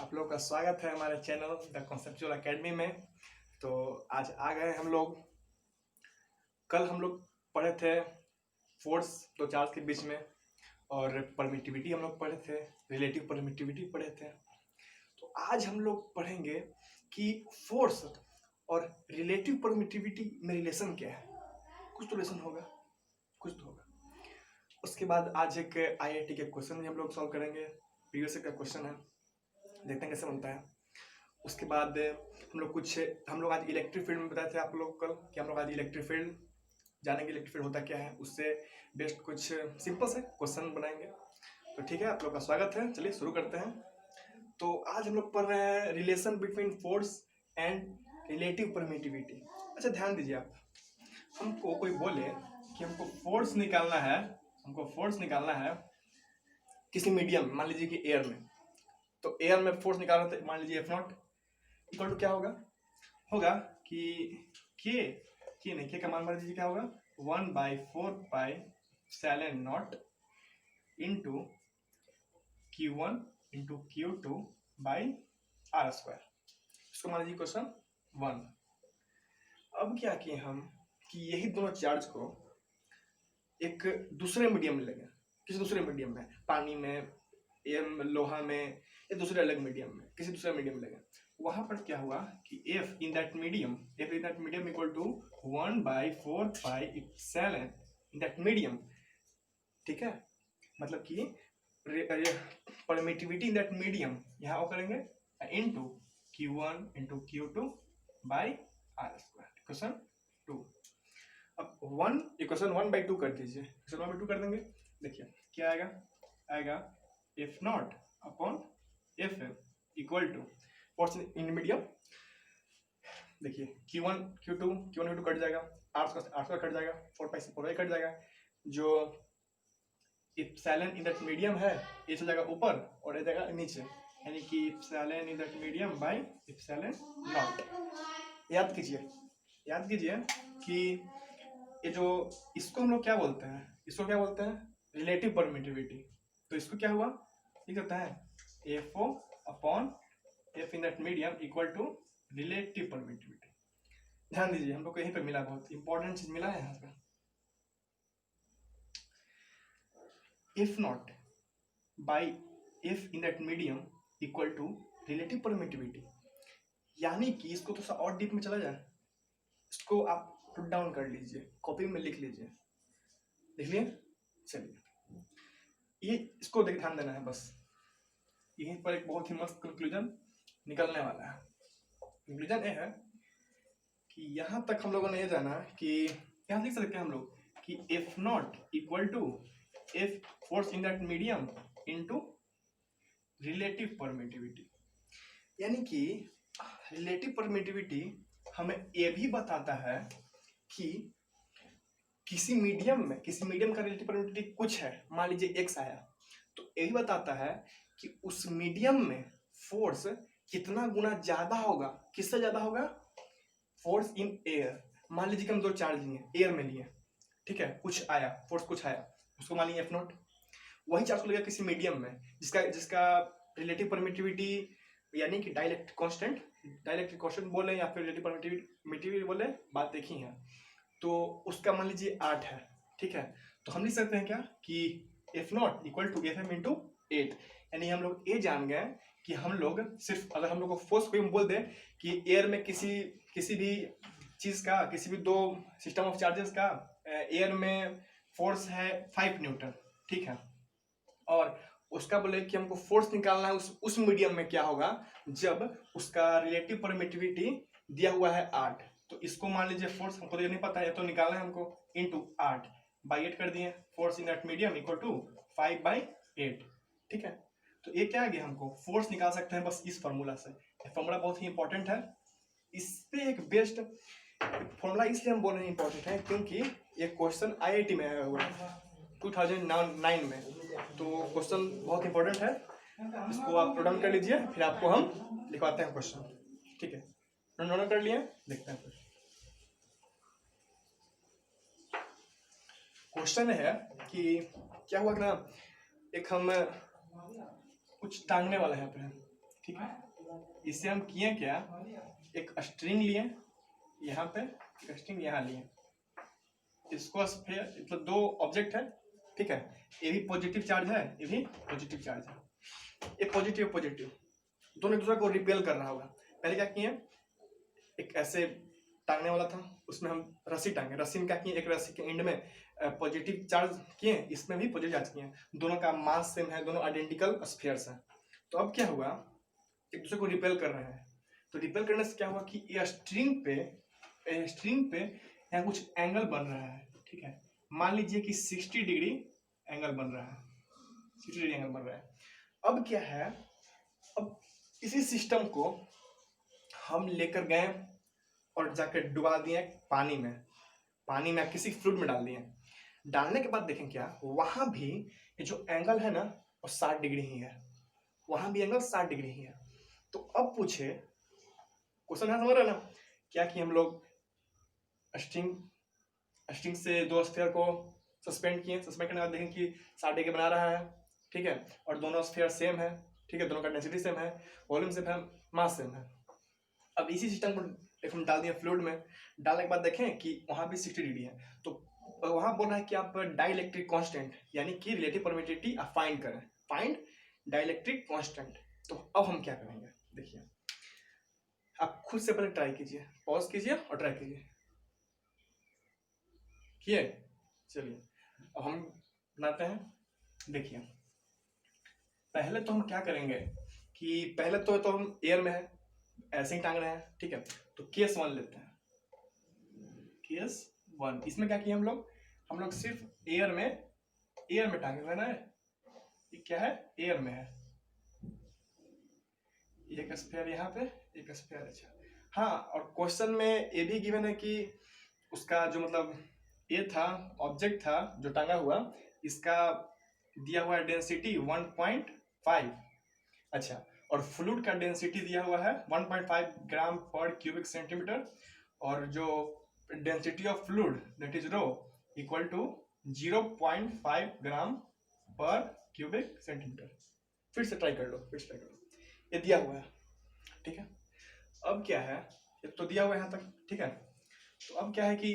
आप लोग का स्वागत है हमारे चैनल द कॉन्सेप्चुअल एकेडमी में। तो आज आ गए हम लोग। कल हम लोग पढ़े थे फोर्स दो चार्ज के बीच में, और परमिटिविटी हम लोग पढ़े थे, रिलेटिव परमिटिविटी पढ़े थे। तो आज हम लोग पढ़ेंगे कि फोर्स और रिलेटिव परमिटिविटी में रिलेशन क्या है। कुछ तो रिलेशन होगा, कुछ तो होगा। उसके बाद आज एक आईआईटी के क्वेश्चन भी हम लोग सॉल्व करेंगे। प्रीवियस का क्वेश्चन है, देखते हैं कैसे बनता है। उसके बाद हम लोग आज इलेक्ट्रिक फील्ड में बताए थे आप लोग कल कि हम लोग आज इलेक्ट्रिक फील्ड जानेंगे, इलेक्ट्रिक फील्ड होता क्या है, उससे बेस्ट कुछ सिंपल से क्वेश्चन बनाएंगे। तो ठीक है, आप लोग का स्वागत है। चलिए शुरू करते हैं। तो आज हम लोग पढ़ रहे हैं relation between force and relative permittivity. अच्छा ध्यान दीजिए, आप हमको कोई बोले कि हमको फोर्स निकालना है किसी मीडियम, मान लीजिए कि एयर में। तो एयर में फोर्स निकालना था, मान लीजिए F0 इक्वल टू क्या होगा कि के का मान दीजिए क्या होगा 1/4π into Q1 into Q2 by R²। इसको मान लीजिए क्वेश्चन 1। अब क्या किए हम कि यही दोनों चार्ज को एक दूसरे मीडियम में लगे, किसी दूसरे मीडियम में, पानी में, लोहा में, या दूसरे अलग मीडियम में, किसी दूसरे मीडियम में लगे। वहां पर क्या हुआ कि F in that medium equal to 1/4π in that medium. ठीक है, मतलब कि परमिटिविटी इन दैट मीडियम यहाँ वो करेंगे into Q1 into Q2 by R²। Question 2। अब इक्वेशन 1/2 कर दीजिए, इक्वेशन 1/2 कर देंगे। देखिए क्या आएगा F0 upon Fm equal to force in medium. देखिए Q1 Q2 कट जाएगा, R² कट जाएगा, 4π से 4π कट जाएगा। जो इप्सिलॉन इन दैट मीडियम है ये चल जाएगा ऊपर और ये जाएगा नीचे, यानी कि epsilon in that medium by epsilon not. याद कीजिए कि ये जो इसको हम लोग क्या बोलते हैं, रिलेटिव परमिटिविटी। तो इसको क्या हुआ, ये कहता है FO upon F in that medium equal to relative permittivity. ध्यान दीजिए, हम लोग को यहीं पे मिला, बहुत इंपॉर्टेंट चीज मिला है यहाँ पे। F0 by F in that medium equal to relative permittivity. यानी कि इसको थोड़ा और डीप में चला जाए, इसको आप पुट डाउन कर लीजिए, कॉपी में लिख लीजिए। लिख लिए? चलिए, ये इसको ध्यान देना है बस। यहीं पर एक बहुत ही मस्त कंक्लूजन निकलने वाला है। कंक्लूजन ये है कि यहाँ तक हम लोगों ने ये जाना कि यहाँ लिख सकते हैं हम लोग कि F0 equal to F force in that medium into relative permittivity. यानी कि रिलेटिव परमिटिविटी हमें ये भी बताता है कि किसी मीडियम का रिलेटिव परमिटिविटी कुछ है, मान लीजिए x आया, तो यही बताता है कि उस मीडियम में फोर्स कितना गुना ज्यादा होगा। किससे ज्यादा होगा? Force in air. मान लीजिए कि हम दो चार्ज लिए, एयर में लिए, ठीक है, कुछ आया, उसको मान लीजिए F0। वही चार्ज को लगेगा किसी मीडियम में जिसका रिलेटिव परमिटिविटी यानी कि डाइलेक्ट्रिक कांस्टेंट बोले या फिर रिलेटिव परमिटिविटी बोले, बात एक ही है। तो उसका मान लीजिए 8 है, ठीक है। तो हम लिख सकते हैं क्या कि F0 equal to Fm into 8। यानी हम लोग ये जान गए कि हम लोग सिर्फ अगर हम लोग को फोर्स को बोल दें कि एयर में किसी भी चीज का, किसी भी दो सिस्टम ऑफ चार्जेस का एयर में फोर्स है 5 न्यूटन, ठीक है, और उसका बोले कि हमको फोर्स निकालना है उस मीडियम में क्या होगा जब उसका रिलेटिव परमिटिविटी दिया हुआ है 8। तो इसको मान लीजिए फोर्स हमको तो नहीं पता है, तो निकालना है हमको इंटू 8/8 कर दिए। Force in that medium equal to 5/8, ठीक है। तो ये क्या आ गया, हमको फोर्स निकाल सकते हैं बस इस फॉर्मूला से। फॉर्मूला बहुत ही इंपॉर्टेंट है। इस पे एक बेस्ट फॉर्मूला इसलिए हम बोल रहे हैं इंपॉर्टेंट है क्योंकि ये क्वेश्चन IIT में आया हुआ है 2009 में। तो क्वेश्चन बहुत इंपॉर्टेंट है, इसको आप नोट डाउन कर लीजिए, फिर आपको हम लिखवाते हैं क्वेश्चन, ठीक है। नोट डाउन कर लिए, देखते हैं। क्वेश्चन है कि क्या हुआ ना, एक हम कुछ टांगने वाला है यहाँ पे, ठीक है। इससे हम किए क्या, एक स्ट्रिंग लिए यहाँ पे, एक स्ट्रिंग यहाँ लिए, इसको स्फीयर मतलब दो ऑब्जेक्ट है, ठीक है, ये भी पॉजिटिव चार्ज है, ये भी पॉजिटिव चार्ज है, ये पॉजिटिव पॉजिटिव दोनों एक दूसरे को रिपेल कर रहा होगा। पहले क्या किए, एक ऐसे टांगने वाला था, उसमें हम रस्सी टांगे, रस्सी में क्या किए, एक रस्सी के एंड में पॉजिटिव चार्ज किए, इसमें भी पॉजिटिव चार्ज किए, दोनों का मास सेम है, दोनों आइडेंटिकल स्फीयर्स हैं। तो अब क्या हुआ, एक दूसरे को रिपेल कर रहे हैं, तो रिपेल करने से क्या हुआ कि ये स्ट्रिंग पे यहाँ कुछ एंगल बन रहा है, ठीक है, मान लीजिए कि 60 डिग्री एंगल बन रहा है, 60 डिग्री एंगल बन रहा है। अब क्या है, अब इसी सिस्टम को हम लेकर गए और जाकर डुबा दिए पानी में किसी फ्लूइड में डाल दिए। डालने के बाद देखें क्या, वहां भी ये जो एंगल है ना वो 60 डिग्री ही है, वहां भी एंगल 60 डिग्री ही है। तो अब पूछे, क्वेश्चन है समझ रहे ना, क्या कि हम लोग स्ट्रिंग से दो स्फीयर को सस्पेंड किए, सस्पेंड करने के बाद देखें कि 60 डिग्री बना रहा है, ठीक है, और दोनों स्फीयर सेम है, ठीक है, दोनों का डेंसिटी सेम है, वॉल्यूम सेम है, मास सेम है। अब इसी सिस्टम को हम डाल दिए फ्लूइड में, डालने के बाद देखें कि वहां भी 60 डिग्री है, तो वहां बोल रहा है कि आप डाइलेक्ट्रिक कांस्टेंट यानी कि रिलेटिव परमिटिविटी फाइंड करें, फाइंड डाइलेक्ट्रिक कांस्टेंट। तो अब हम क्या करेंगे, देखिए आप खुद से पहले ट्राई कीजिए, पॉज कीजिए और ट्राई कीजिए, किए, चलिए अब हम बनाते हैं। देखिए पहले तो हम क्या करेंगे कि पहले तो हम एयर में है, ऐसे ही टांग रहे हैं, ठीक है, तो केस 1 लेते हैं, केस 1, इसमें क्या किया हम लोग सिर्फ एयर में टांगे हुए ना, ये क्या है, एयर में है, एक स्फीयर यहाँ पे, एक स्फीयर, अच्छा हाँ, और क्वेश्चन में ये भी गिवन है कि उसका जो मतलब ये था, ऑब्जेक्ट था जो टांगा हुआ, इसका दिया हुआ डेंसिटी 1.5, अच्छा, और फ्लूइड का डेंसिटी दिया हुआ है 1.5 ग्राम पर क्यूबिक सेंटीमीटर, और जो density of fluid that is rho equal to 0.5 gram per cubic centimetre. फिर से ट्राई कर लो, ये दिया हुआ है, ठीक है। अब क्या है, ये तो दिया हुआ है यहाँ तक, ठीक है, तो अब क्या है कि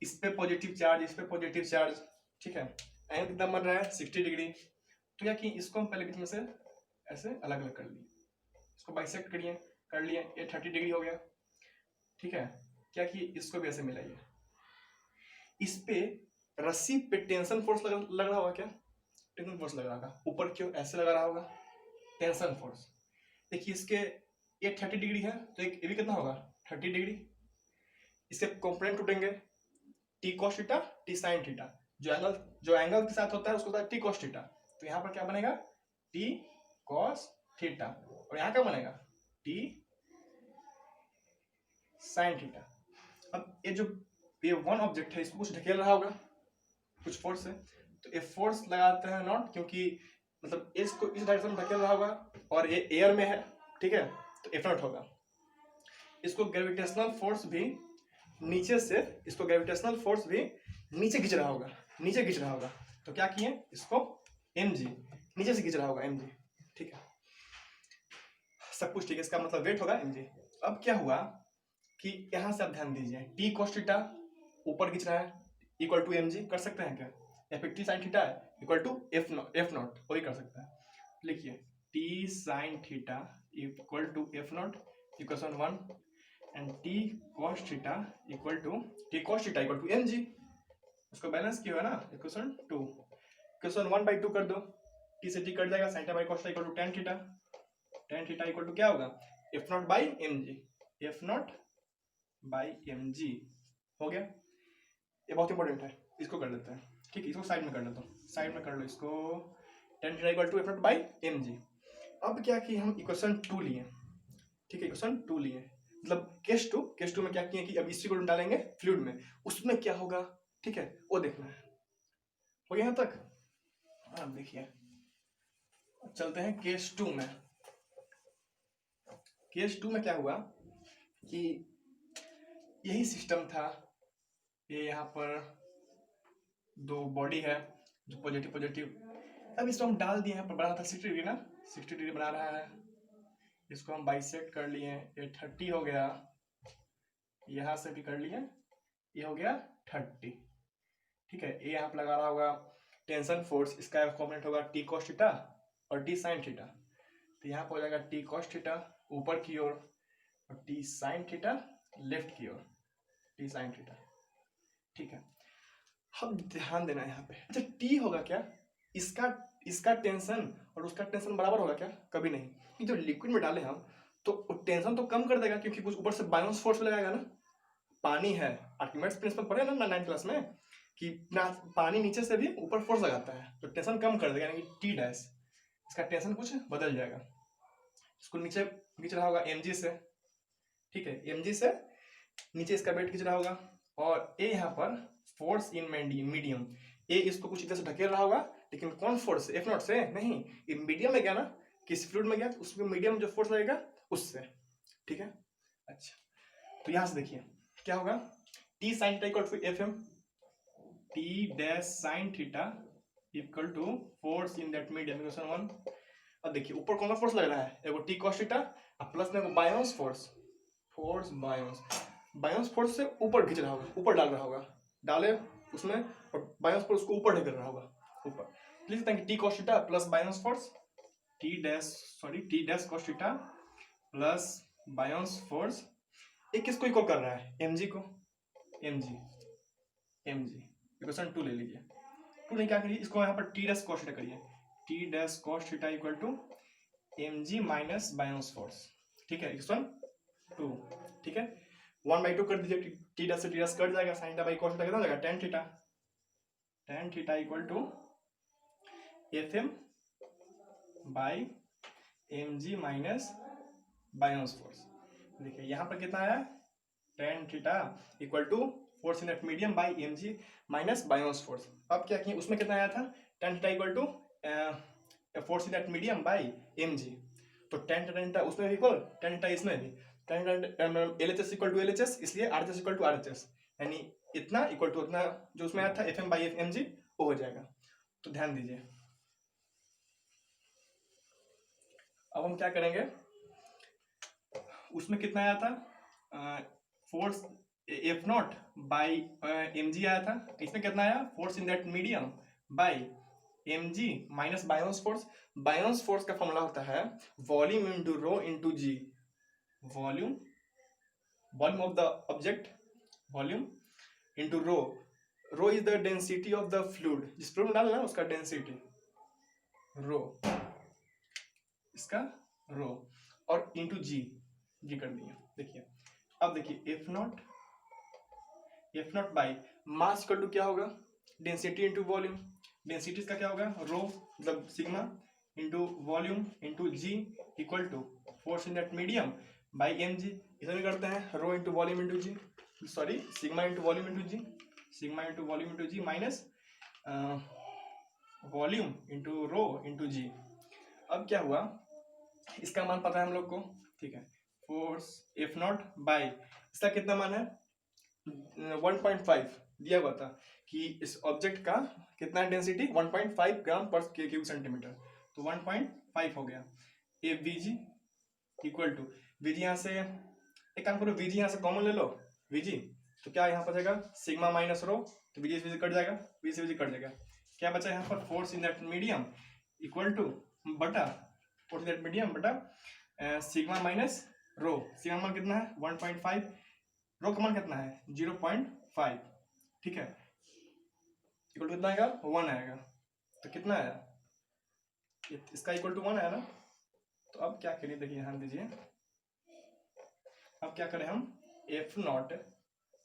इस पे पॉजिटिव चार्ज, इस पे पॉजिटिव चार्ज, ठीक है, एंगल कितना बन रहा है 60 डिग्री, तो क्या कि इसको हम पहले बीच में से ऐसे अलग अलग कर लिए, इसको बाइसेक्ट कर लिए, ये 30 डिग्री हो गया, ठीक है, क्या कि इसको भी ऐसे मिलाइए, इस पे रस्सी पे टेंशन फोर्स लग रहा होगा, क्या टेंशन फोर्स लग रहा होगा, ऊपर क्यों ऐसे लगा रहा होगा, टेंशन फोर्स, देखिए इसके ये 30 डिग्री है, तो ये भी कितना होगा 30 डिग्री, इसके कंपोनेंट टूटेंगे, T cos theta, T sine theta, जो एंगल के साथ होता है उसको होता है टी कॉस थीटा, तो यहाँ पर क्या बनेगा टी कॉस थीटा, और यहाँ क्या बनेगा टी साइन थीटा। अब ये वन ऑब्जेक्ट है, इसको कुछ ढकेल रहा होगा, कुछ फोर्स है, तो ये फोर्स लगाते हैं नॉट, क्योंकि मतलब इसको इस डायरेक्शन में ढकेल रहा होगा, और ये एयर में है, ठीक है, तो एफ नॉट होगा। इसको ग्रेविटेशनल फोर्स भी नीचे से, इसको ग्रेविटेशनल फोर्स भी नीचे खींच रहा होगा, तो क्या किए, इसको mg नीचे से खींच रहा होगा, mg, ठीक है, सब कुछ ठीक है, इसका मतलब वेट होगा mg। अब क्या हुआ कि यहां से आप ध्यान दीजिए, टी cos थीटा ऊपर खींच रहा है इक्वल टू mg, कर सकते हैं क्या, या फिर T sine theta equal to F naught, वही कर सकते हैं, लिखिए T sine theta equal to F naught equation 1, and T cos theta equal to mg, उसको बैलेंस किया है ना, इक्वेशन 2, इक्वेशन 1/2 कर दो, टी से टी कट जाएगा, sin theta by cos theta equal to tan theta equal to क्या होगा f नॉट बाई mg, हो गया। ये बहुत इंपॉर्टेंट है, इसको कर लेते हैं, ठीक है, इसको साइड में कर लेता हूँ, साइड में कर लो इसको, tan theta equal to f naught by mg। अब क्या कि हम इक्वेशन 2 लिए, ठीक है, इक्वेशन 2 लिए, मतलब केस टू में क्या किए कि अब इसी को डालेंगे फ्लूइड में, उसमें क्या होगा, ठीक है, वो देखना है, हो गया यहाँ तक। हाँ देखिए, चलते हैं केस 2 में। केस 2 में क्या हुआ कि यही सिस्टम था, ये यहाँ पर दो बॉडी है जो पॉजिटिव, अब इसको हम डाल दिए, यहाँ पर बना था 60 डिग्री ना, 60 डिग्री बना रहा है, इसको हम बाइसेक्ट कर लिए, ये 30 हो गया, यहाँ से भी कर लिए, ये हो गया 30। ठीक है, ये यहाँ पे लगा रहा होगा टेंशन फोर्स, इसका कॉम्पोनेंट होगा टी कॉस थीटा और टी साइन थीटा। तो यहाँ पर हो जाएगा टी कॉस थीटा ऊपर की ओर और टी साइन थीटा लेफ्ट की ओर, टी साइन थीटा। ठीक है, हम ध्यान देना यहाँ पे, अच्छा टी होगा क्या, इसका टेंशन और उसका टेंशन बराबर होगा क्या, कभी नहीं। ये जो लिक्विड में डाले हम तो टेंशन तो कम कर देगा क्योंकि कुछ ऊपर से बायोंस फोर्स लगाएगा ना, पानी है, आर्किमिडीज प्रिंसिपल पढ़े ना 9th क्लास में कि पानी नीचे से भी ऊपर फोर्स लगाता है तो टेंशन कम कर देगा, यानी टी डैश, इसका टेंशन कुछ बदल जाएगा। इसको नीचे खींच रहा होगा mg से, ठीक है, mg से नीचे इसका वेट खींच रहा होगा और ए यहाँ पर फोर्स इन मीडियम, ए इसको कुछ इधर से ढकेल रहा होगा, लेकिन कौन फोर्स, एफ नॉट से नहीं, ये मीडियम में गया ना, किस फ्लूइड में गया तो उसमें मीडियम जो फोर्स लगेगा उससे। ठीक है, अच्छा तो यहां से देखिए क्या होगा, T sine theta equal to F M, T dash sine theta equal to force in that medium, equation 1। अब देखिए ऊपर कौन सा फोर्स लग रहा है, एगो टी कॉस थीटा और प्लस में एगो बायोंस फोर्स, बायोंस फोर्स से ऊपर खींच रहा होगा, ऊपर डाल रहा होगा, डाले उसमें और बायोंस फोर्स को ऊपर ढकेल रहा होगा ऊपर, लिख सकते हैं कि T cos theta plus buoyance force, T dash cos theta plus buoyance force, ये किसको इक्वल कर रहा है, mg को, mg इक्वेशन 2 ले लीजिए, 2 नहीं क्या करिए, इसको यहाँ पर टी डैश कॉस थीटा करिए, T dash cos theta equal to mg minus buoyance force. ठीक है, इक्वेशन 2। ठीक है, 1/2 कर दीजिए, टी डैश से टी डैश कट जाएगा, sine theta by cos theta कितना हो जाएगा, tan theta equal to fm by mg minus buoyance force. देखिए यहाँ पर कितना आया, tan theta equal to force in that medium by mg minus buoyance force. अब क्या किए, उसमें कितना आया था, tan theta equal to force in that medium by mg, तो tan थीटा उसमें भी इक्वल, tan थीटा इसमें भी, tan LHS equal to LHS, इसलिए RHS इक्वल टू RHS, यानी इतना इक्वल टू उतना जो उसमें आया था FM बाई mg वो हो जाएगा। तो ध्यान दीजिए, अब हम क्या करेंगे, उसमें कितना आया था, force F naught by mg आया था, इसमें कितना आया, force in that medium by mg minus buoyance force. Buoyance force का फॉर्मूला होता है volume into rho into g, volume of the object, volume into rho, rho is the density of the fluid, जिस fluid में डालना है उसका density, रो इसका रो, और इंटू जी कर दिया। देखिए अब देखिए F naught by mass equal to क्या होगा, डेंसिटी इंटू वॉल्यूम, डेंसिटी इसका क्या होगा, रो मतलब sigma into volume into g equal to force in that medium by m g, इधर भी करते हैं rho into volume into g, sorry sigma into volume into g, sigma into volume into g minus volume into rho into g. अब क्या हुआ, इसका मान पता है हम लोग को, ठीक है, फोर्स एफ नॉट बाई इसका कितना मान है 1.5 दिया हुआ था कि इस ऑब्जेक्ट का कितना डेंसिटी 1.5 ग्राम पर क्यूब सेंटीमीटर, तो 1.5 हो गया। ए वीजी इक्वल टू वीजी, यहाँ से एक काम करो, वीजी यहाँ से कॉमन ले लो, वीजी तो क्या यहाँ पर जाएगा सिग्मा माइनस रो, तो वीजी से कट जाएगा, वीजी से वीजी कट जाएगा, क्या बचा यहाँ पर force in that medium equal to बटा फोर्स इन दैट मीडियम बटा सिग्मा माइनस रो, सिग्मा मान कितना है 1.5, रो का मान कितना है 0.5, ठीक है, इक्वल टू कितना आएगा 1 आएगा, तो कितना आया, इसका इक्वल टू 1 आया ना। तो अब क्या करिए, देखिए ध्यान दीजिए, अब क्या करें हम, F naught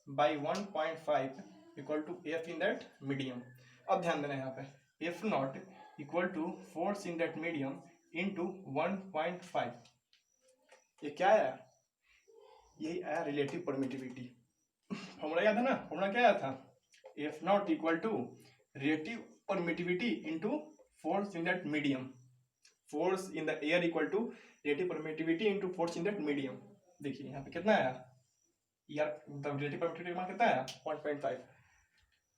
by 1.5 equal to F in that medium. अब ध्यान देना यहाँ पे F naught equal to force in that medium into 1.5, ये क्या आया, यही आया रिलेटिव परमिटिविटी। फॉर्मूला याद है ना, फॉर्मूला क्या आया था, F naught equal to relative permittivity into force in that medium, force in the air equal to relative permittivity into force in that medium. देखिए यहाँ पे कितना आया यार, रिलेटिव परमिटिविटी मान कितना आया 1.5,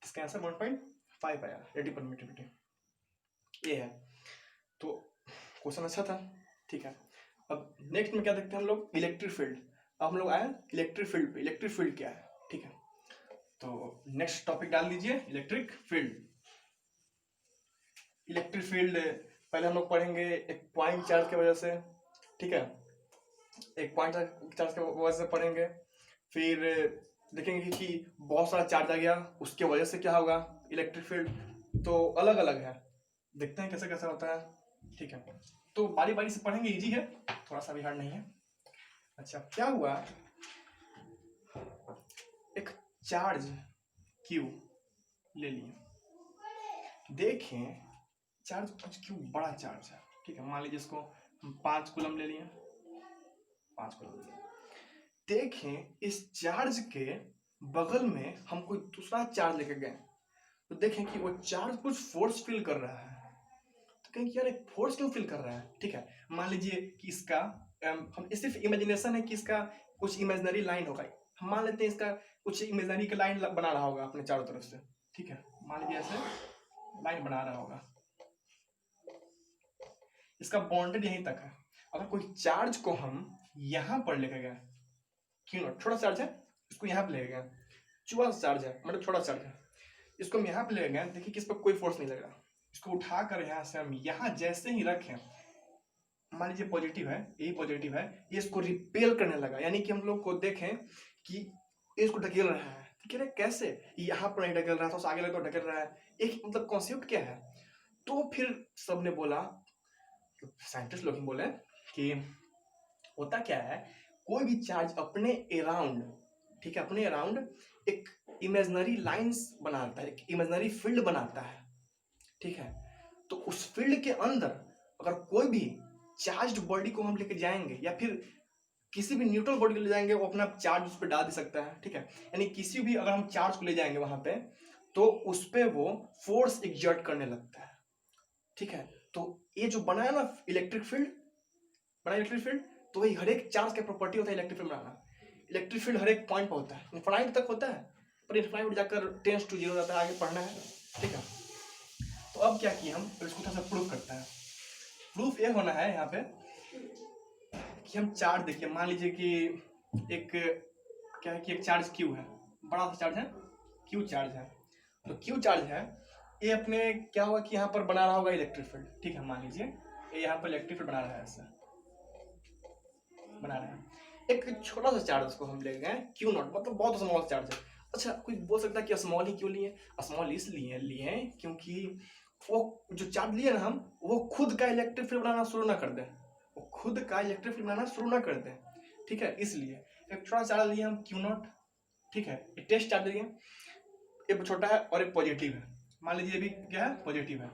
इसका आंसर 1.5 आया रिलेटिव परमिटिविटी, ये है। तो क्वेश्चन अच्छा था, ठीक है। अब नेक्स्ट में क्या देखते हैं हम लोग, इलेक्ट्रिक फील्ड। अब हम लोग आए इलेक्ट्रिक फील्ड पे। इलेक्ट्रिक फील्ड क्या है, ठीक है, तो नेक्स्ट टॉपिक डाल दीजिए इलेक्ट्रिक फील्ड। इलेक्ट्रिक फील्ड पहले हम लोग पढ़ेंगे एक पॉइंट चार्ज की वजह से, ठीक है, एक पॉइंट चार्ज की वजह से पढ़ेंगे। फिर देखेंगे कि बहुत सारा चार्ज आ गया, उसके वजह से क्या होगा इलेक्ट्रिक फील्ड। तो अलग अलग है, देखते हैं कैसे कैसे होता है, ठीक है। तो बारी बारी से पढ़ेंगे, इजी है, थोड़ा सा भी हार्ड नहीं है। अच्छा, क्या हुआ, एक चार्ज क्यू ले लिए, देखें चार्ज क्यू बड़ा चार्ज है, ठीक है, मान लीजिए इसको हम 5 कूलम ले लिए, 5 कूलम ले लिए। देखें इस चार्ज के बगल में हम कोई दूसरा चार्ज लेके गए, तो देखें कि वो चार्ज कुछ फोर्स फील कर रहा है। तो कहें कि यार एक फोर्स क्यों फील कर रहा है, ठीक है। मान लीजिए कि इसका हम सिर्फ इमेजिनेशन है कि इसका कुछ इमेजिनरी लाइन होगा, हम मान लेते हैं इसका कुछ इमेजिनरी का लाइन बना रहा होगा अपने चारों तरफ से, ठीक है, मान लीजिए ऐसे लाइन बना रहा होगा, इसका बाउंडेड यहीं तक है। अगर कोई चार्ज को हम यहां पर लेके गए, क्यों ना, छोटा चार्ज है, इसको यहाँ पे ले गए, छोटा चार्ज है मतलब छोटा चार्ज है, इसको हम यहाँ पे ले गए, देखिए कि इस पर कोई फोर्स नहीं लगा। इसको उठाकर यहाँ से हम यहाँ जैसे ही रखें, मान लीजिए पॉजिटिव है, यही पॉजिटिव है, ये इसको रिपेल करने लगा, यानी कि हम लोग को देखें कि ये इसको ढकेल रहा है, ठीक है, कैसे यहाँ पर नहीं ढकेल रहा था, तो आगे लगे तो ढकेल रहा है, एक मतलब कॉन्सेप्ट क्या है। तो फिर सबने बोला, साइंटिस्ट लोग बोले कि होता क्या है, कोई भी चार्ज अपने अराउंड, ठीक है, अपने अराउंड एक इमेजिनरी लाइंस बनाता है, एक इमेजिनरी फील्ड बनाता है, ठीक है। तो उस फील्ड के अंदर अगर कोई भी चार्ज्ड बॉडी को हम लेके जाएंगे, या फिर किसी भी न्यूट्रल बॉडी को ले जाएंगे, वो अपना चार्ज उस पर डाल दे सकता है, ठीक है। यानी किसी भी अगर हम चार्ज को ले जाएंगे वहां पे, तो उस पर वो फोर्स एग्जर्ट करने लगता है, ठीक है। तो ये जो बनाया ना इलेक्ट्रिक फील्ड, बना इलेक्ट्रिक फील्ड, तो वही हर एक चार्ज का प्रॉपर्टी होता है इलेक्ट्रिक फील्ड बनाना। इलेक्ट्रिक फील्ड हर एक पॉइंट पर होता है, इनफाइनाइट तक होता है, पर इनफाइनाइट जाकर टेंस टू 0 जाता है, आगे पढ़ना है, ठीक है। तो अब क्या किया हम, इसको थोड़ा सा प्रूफ करते हैं। प्रूफ ये होना है यहाँ पे कि हम चार्ज देखिए, मान लीजिए कि एक क्या है कि एक चार्ज क्यू है, बड़ा सा चार्ज है, क्यू चार्ज है। तो क्यू चार्ज है, ये अपने क्या होगा कि यहाँ पर बना रहा होगा इलेक्ट्रिक फील्ड, ठीक है, मान लीजिए ये यहाँ पर इलेक्ट्रिक फील्ड बना रहा है, ऐसा बना रहा है। एक छोटा सा चार्ज उसको हम ले गए क्यू नॉट, मतलब बहुत स्मॉल चार्ज है। अच्छा, कोई बोल सकता है कि स्मॉल ही क्यों लिए, स्मॉल इसलिए लिए क्योंकि वो जो चार्ज लिए ना हम, वो खुद का इलेक्ट्रिक फील्ड बनाना शुरू ना कर दे, वो खुद का इलेक्ट्रिक फील्ड बनाना शुरू ना कर दे, ठीक है। इसलिए एक छोटा चार्ज लिए हम क्यू नॉट, ठीक है, एक टेस्ट चार्ज लिए, एक छोटा है और एक पॉजिटिव है, मान लीजिए भी क्या है पॉजिटिव है,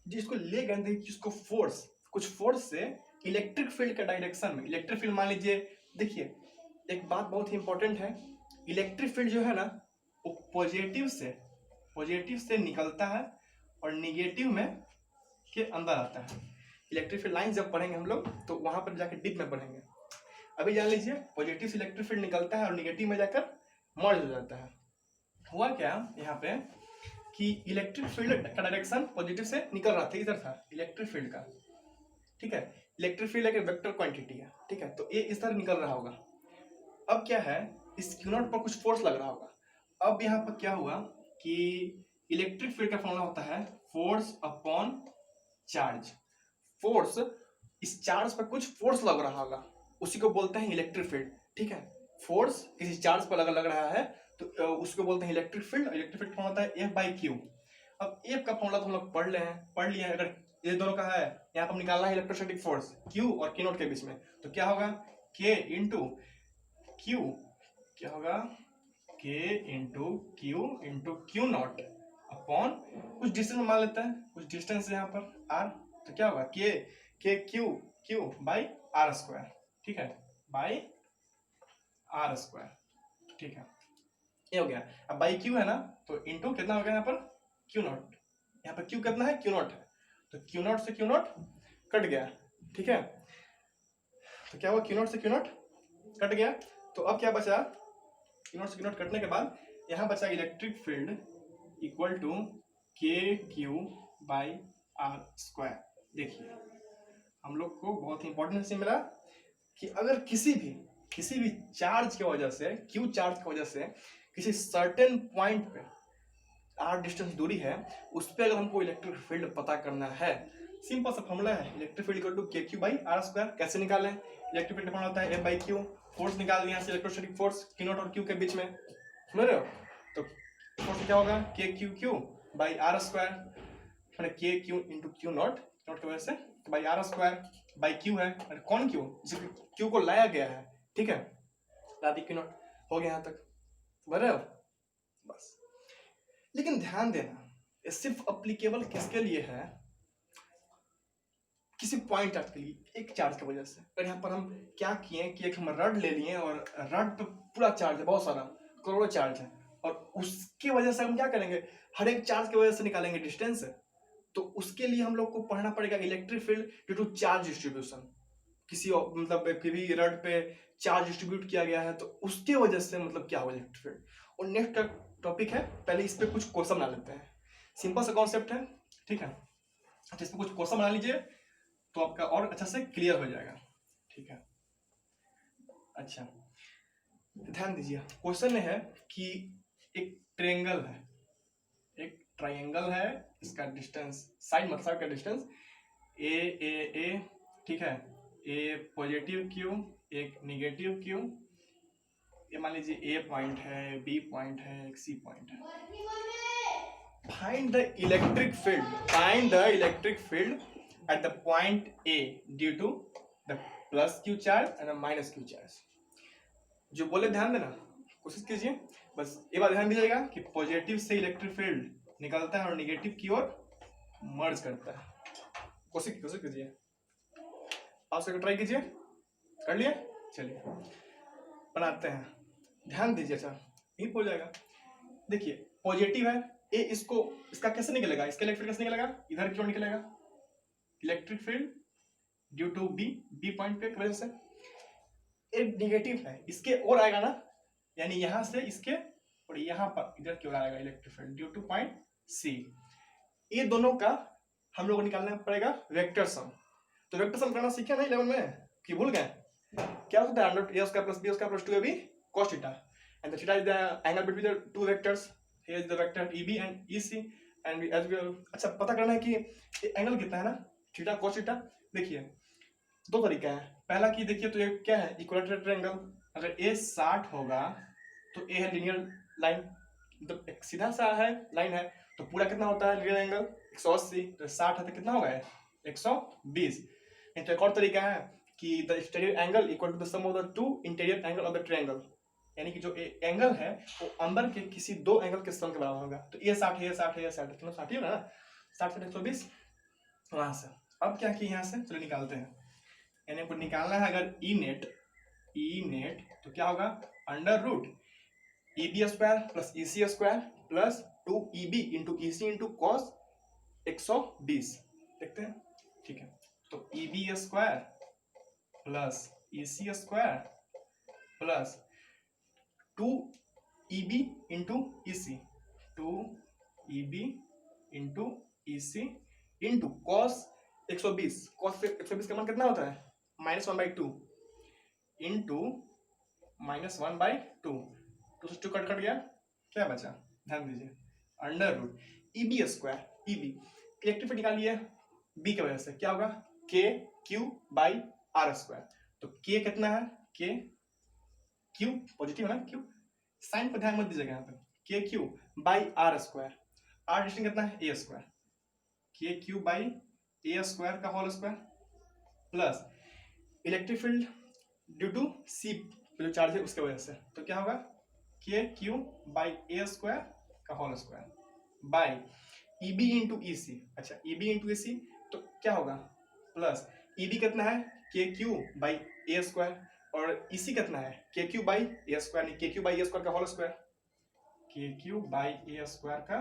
जिसको ले गए थे जिसको फोर्स, कुछ फोर्स से इलेक्ट्रिक फील्ड के डायरेक्शन में, इलेक्ट्रिक फील्ड मान लीजिए, देखिए एक बात बहुत ही इंपॉर्टेंट है, इलेक्ट्रिक फील्ड जो है ना वो पॉजिटिव से निकलता है और निगेटिव में के अंदर आता है। इलेक्ट्रिक फील्ड लाइन जब पढ़ेंगे हम लोग तो वहां पर जाकर डीप में पढ़ेंगे। अभी जान लीजिए पॉजिटिव से इलेक्ट्रिक फील्ड निकलता है और निगेटिव में जाकर मर्ज हो जाता है। हुआ क्या यहाँ पे कि इलेक्ट्रिक फील्ड का डायरेक्शन पॉजिटिव से निकल रहा था, इधर था इलेक्ट्रिक फील्ड का, ठीक है। इलेक्ट्रिक फील्ड एक वेक्टर क्वांटिटी है, ठीक है, तो ये इस तरह निकल रहा होगा। अब क्या है, इस क्यू नॉट पर कुछ फोर्स लग रहा होगा। अब यहाँ पर क्या हुआ कि इलेक्ट्रिक फील्ड का फॉर्मूला होता है फोर्स अपॉन चार्ज। फोर्स, इस चार्ज पर कुछ फोर्स लग रहा होगा, उसी को बोलते हैं इलेक्ट्रिक फील्ड, ठीक है। फोर्स किसी चार्ज पर लग रहा है तो उसको बोलते हैं electric field. Electric field formula होता है F/Q। अब F का फॉर्मूला तो हम लोग पढ़ लिए हैं, अगर ये दोनों का है, यहाँ पर निकालना है इलेक्ट्रोस्टैटिक फोर्स Q और Q नॉट के बीच में, तो क्या होगा K इंटू Q, क्या होगा K into Q not upon कुछ डिस्टेंस मान लेते हैं, कुछ डिस्टेंस यहाँ पर R, तो क्या होगा K Q by R square, ठीक है, बाई R स्क्वायर, ठीक है, ये हो गया। अब बाई Q है ना, तो इंटू कितना हो गया यहाँ पर Q नॉट, यहाँ पर Q कितना है Q नॉट है, तो Q नॉट से Q नॉट कट गया, ठीक है। तो क्या हुआ, Q नॉट से Q नॉट कट गया, तो अब क्या बचा, Q नॉट से Q नॉट कटने के बाद यहाँ बचा electric field equal to KQ by R square. देखिए हम लोग को बहुत ही इंपॉर्टेंट से मिला कि अगर किसी भी चार्ज की वजह से, क्यू चार्ज की वजह से किसी सर्टेन पॉइंट पे आर डिस्टेंस दूरी है, उस पर अगर हमको इलेक्ट्रिक फील्ड पता करना है, सिंपल सा फॉर्मूला है, इलेक्ट्रिक फील्ड इक्वल टू के क्यू बाई आर स्क्वायर। कैसे निकालें? इलेक्ट्रिक फील्ड फॉर्मूला होता है एफ बाई क्यू, फोर्स निकाल दिया इलेक्ट्रोस्टैटिक फोर्स Q नॉट और Q के बीच में, समझ रहे हो? तो फोर्स क्या होगा? K Q Q by R square, मैंने K Q into Q naught की वजह से by R square by Q है, और कौन क्यू? जिस क्यू को लाया गया है, ठीक है, ला दी क्यू नॉट। हो गया यहाँ तक, समझ रहे हो? बस। लेकिन ध्यान देना, ये सिर्फ अप्लीकेबल किसके लिए है? किसी पॉइंट चार्ज के लिए, एक चार्ज की वजह से। अगर यहाँ पर हम क्या किए कि एक हम रड ले लिए और रड पे पूरा चार्ज है, बहुत सारा करोड़ों चार्ज है, और उसकी वजह से हम क्या करेंगे? हर एक चार्ज की वजह से निकालेंगे डिस्टेंस। तो उसके लिए हम लोग को पढ़ना पड़ेगा electric field due to charge distribution. किसी मतलब किसी रड पे चार्ज डिस्ट्रीब्यूट किया गया है तो उसके वजह से मतलब क्या होगा इलेक्ट्रिक फील्ड। और नेक्स्ट टॉपिक है, पहले इस पे कुछ क्वेश्चन बना लेते हैं। सिंपल सा कॉन्सेप्ट है, ठीक है? अच्छा, इस पे कुछ क्वेश्चन बना लीजिए तो आपका और अच्छा से क्लियर हो जाएगा, ठीक है? अच्छा, ध्यान दीजिए, क्वेश्चन है कि एक ट्रायंगल है, एक ट्रायंगल है, इसका डिस्टेंस, साइड मतलब साइड का डिस्टेंस ए, ठीक है, ए पॉजिटिव क्यू, एक नेगेटिव क्यू, ये मान लीजिए ए पॉइंट है, बी पॉइंट है, एक सी पॉइंट है। Find the electric field at the point A due to the plus Q charge and the minus Q charge। जो बोले ध्यान देना, कोशिश कीजिए, बस ये बात ध्यान दीजिएगा कि पॉजिटिव से इलेक्ट्रिक फील्ड निकलता है और नेगेटिव की ओर मर्ज करता है। कोशिश कीजिए, आप सब ट्राई कीजिए। कर लिए? चलिए बनाते हैं, ध्यान दीजिए। अच्छा, यही हो जाएगा। देखिए, पॉजिटिव है ए, इसका कैसे निकलेगा? इसका इलेक्ट्रिक कैसे निकलेगा? इधर क्यों निकलेगा? Electric field due to B point पे वजह से। एक नेगेटिव है, इसके और आएगा ना, यानी यहां से इसके और यहां पर इधर की ओर आएगा electric field due to point C. ये दोनों का हम लोग को निकालना पड़ेगा वेक्टर सम। तो वेक्टर सम करना सीखे नहीं 11 में कि भूल गए? क्या होता है? Under A square plus B square plus 2ab cos theta, and the theta is the angle between the two vectors. Here is the vector eb and ec, and as well. अच्छा, पता करना है कि एंगल कितना है ना, theta cos theta. देखिए, दो तरीका है। पहला की देखिए, तो ये क्या है? Equilateral triangle. अगर ए 60 होगा तो ए है लीनियर लाइन, तो एक सीधा सा है लाइन है, तो पूरा कितना होता है लीनियर एंगल? 180। तो 60 है तो कितना होगा? 120। तो एक और तरीका है कि the exterior angle equal to the sum of the two interior angle of the triangle, यानी कि जो एंगल है वो अंदर के किसी दो एंगल के सम के बराबर होगा। तो ये 60 है, ये 60 है, ये 60 है, तो 60 है ना, 60 से 120 वहां से। अब क्या किया यहाँ से? चलो निकालते हैं, यानी आपको निकालना है अगर ई नेट तो क्या होगा? Under root E B square plus E C square plus 2EB into E C into cos 120। देखते हैं, ठीक है? तो EB square plus EC square plus 2EB into EC, 2EB into EC into cos 120। Cos 120 का मान कितना होता है? -1/2 इंटू -1/2। 2 से 2 कट गया, क्या बचा? ध्यान दीजिए, under root EB square, EB electric field निकालिए बी की वजह से, क्या होगा? K Q by R square. तो के कितना है? के क्यू पॉजिटिव है ना, क्यू साइन पर ध्यान मत दीजिएगा यहाँ पे, K Q by R square. R distance कितना है? A square, K Q by A square का whole square plus electric field due to C जो चार्ज है उसके वजह से, तो क्या होगा? K Q by A square का whole square by EB into E C. अच्छा, EB इंटू ई सी तो क्या होगा? प्लस EB कितना है? के क्यू बाई ए स्क्वायर, और EC कितना है? के Q by A square, K Q by A square का whole square, K Q by A square का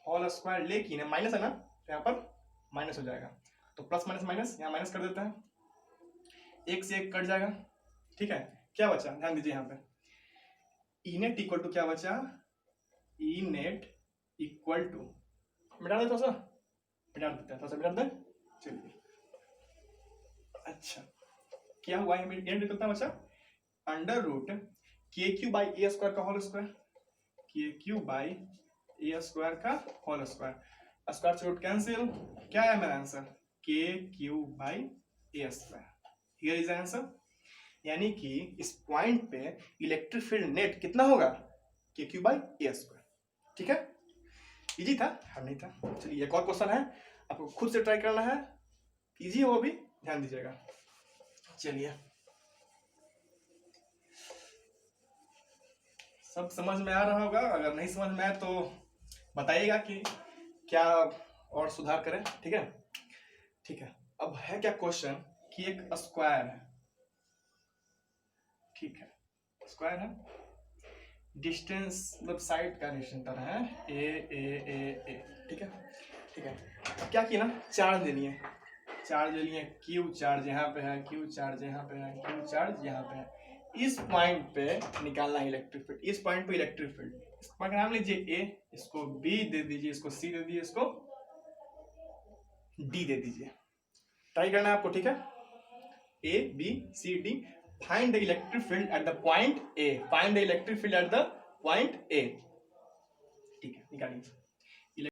होल स्क्वायर। लेकिन माइनस है ना, तो यहाँ पर माइनस हो जाएगा, तो प्लस माइनस माइनस यहाँ माइनस कर देता है, एक से एक कट जाएगा, ठीक है? क्या बचा? ध्यान दीजिए यहाँ पे, ई नेट इक्वल टू क्या बचा? ई नेट इक्वल टू, मिटा दे थोड़ा सा, मिटा देते हैं, थोड़ा सा मिटा दे। चलिए, अच्छा, क्या हुआ है, एंड कितना बचा, अंडर रूट के क्यू बाई ए स्क्वायर का whole square, K Q by A square का होल स्क्वायर, स्क्वायर से रूट कैंसिल, क्या है मेरा आंसर, के Q by A square, here is answer. यानी कि इस पॉइंट पे इलेक्ट्रिक फील्ड नेट कितना होगा, K Q by A square. ठीक है, इजी था, हार्ड नहीं था। चलिए एक और क्वेश्चन है, आपको खुद से ट्राई करना है, इजी हो भी, ध्यान दीजिएगा। चलिए, सब समझ में आ रहा होगा, अगर नहीं समझ में आए तो बताइएगा कि क्या और सुधार करें। ठीक है, ठीक है। अब है क्या क्वेश्चन कि एक स्क्वायर है, ठीक है, स्क्वायर है, डिस्टेंस मतलब साइड का डिस्टेंस है ए ए ए ए, ठीक है, ठीक है। अब क्या किया ना, चार्ज ले लिए, चार्ज ले लिए, क्यू चार्ज यहाँ पे है, क्यू चार्ज यहाँ पे है, क्यू चार्ज यहाँ पे है। इस पॉइंट पे निकालना है इलेक्ट्रिक फील्ड, इस पॉइंट पे इलेक्ट्रिक फील्ड, इस पॉइंट का नाम लीजिए ए, इसको बी दे दीजिए, इसको सी दे दीजिए, इसको डी दे दीजिए। ट्राई करना है आपको, ठीक है, A B C D, find the electric field at the point A, find the electric field at the point A. ठीक है, निकालिए।